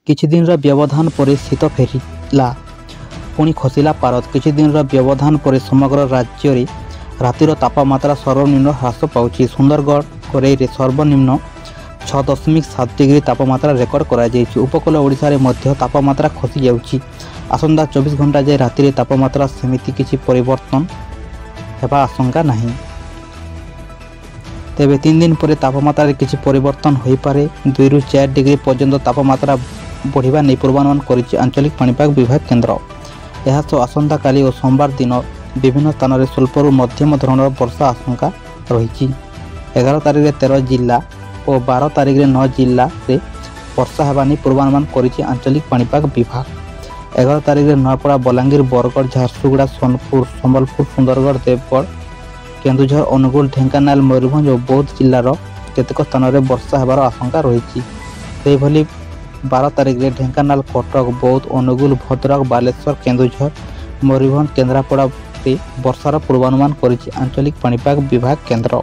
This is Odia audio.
କିଛି ଦିନର ବ୍ୟବଧାନ ପରେ ଶୀତ ଫେରିଲା, ପୁଣି ଖସିଲା ପାରଦ। କିଛି ଦିନର ବ୍ୟବଧାନ ପରେ ସମଗ୍ର ରାଜ୍ୟରେ ରାତିର ତାପମାତ୍ରା ସର୍ବନିମ୍ନ ହ୍ରାସ ପାଉଛି। ସୁନ୍ଦରଗଡ଼ କୋରେଇରେ ସର୍ବନିମ୍ନ 6.7 ଡିଗ୍ରୀ ତାପମାତ୍ରା ରେକର୍ଡ କରାଯାଇଛି। ଉପକୂଳ ଓଡ଼ିଶାରେ ମଧ୍ୟ ତାପମାତ୍ରା ଖସି ଯାଉଛି। ଆସନ୍ତା 24 ଘଣ୍ଟା ଯାଏ ରାତିରେ ତାପମାତ୍ରା ସେମିତି କିଛି ପରିବର୍ତ୍ତନ ହେବା ଆଶଙ୍କା ନାହିଁ। ତେବେ 3 ଦିନ ପରେ ତାପମାତ୍ରାରେ କିଛି ପରିବର୍ତ୍ତନ ହୋଇପାରେ। 2 ରୁ 4 ଡିଗ୍ରୀ ପର୍ଯ୍ୟନ୍ତ ତାପମାତ୍ରା ବଢ଼ିବା ନେଇ ପୂର୍ବାନୁମାନ କରିଛି ଆଞ୍ଚଳିକ ପାଣିପାଗ ବିଭାଗ କେନ୍ଦ୍ର। ଏହାସହ ଆସନ୍ତାକାଲି ଓ ସୋମବାର ଦିନ ବିଭିନ୍ନ ସ୍ଥାନରେ ସ୍ୱଳ୍ପରୁ ମଧ୍ୟମ ଧରଣର ବର୍ଷା ଆଶଙ୍କା ରହିଛି। 11 ତାରିଖରେ 13 ଜିଲ୍ଲା ଓ 12 ତାରିଖରେ 9 ଜିଲ୍ଲାରେ ବର୍ଷା ହେବା ନେଇ ପୂର୍ବାନୁମାନ କରିଛି ଆଞ୍ଚଳିକ ପାଣିପାଗ ବିଭାଗ। 11 ତାରିଖରେ ନୂଆପଡ଼ା, ବଲାଙ୍ଗୀର, ବରଗଡ଼, ଝାରସୁଗୁଡ଼ା, ସୋନପୁର, ସମ୍ବଲପୁର, ସୁନ୍ଦରଗଡ଼, ଦେବଗଡ଼, କେନ୍ଦୁଝର, ଅନୁଗୁଳ, ଢେଙ୍କାନାଳ, ମୟୂରଭଞ୍ଜ ଓ ବୌଦ୍ଧ ଜିଲ୍ଲାର କେତେକ ସ୍ଥାନରେ ବର୍ଷା ହେବାର ଆଶଙ୍କା ରହିଛି। ସେହିଭଳି 12 ତାରିଖରେ ଢେଙ୍କାନାଳ, କଟକ, ବୌଦ୍ଧ, ଅନୁଗୁଳ, ଭଦ୍ରକ, ବାଲେଶ୍ୱର, କେନ୍ଦୁଝର, ମୟୂରଭଞ୍ଜ, କେନ୍ଦ୍ରାପଡ଼ାରେ ବର୍ଷାର ପୂର୍ବାନୁମାନ କରିଛି ଆଞ୍ଚଳିକ ପାଣିପାଗ ବିଭାଗ କେନ୍ଦ୍ର।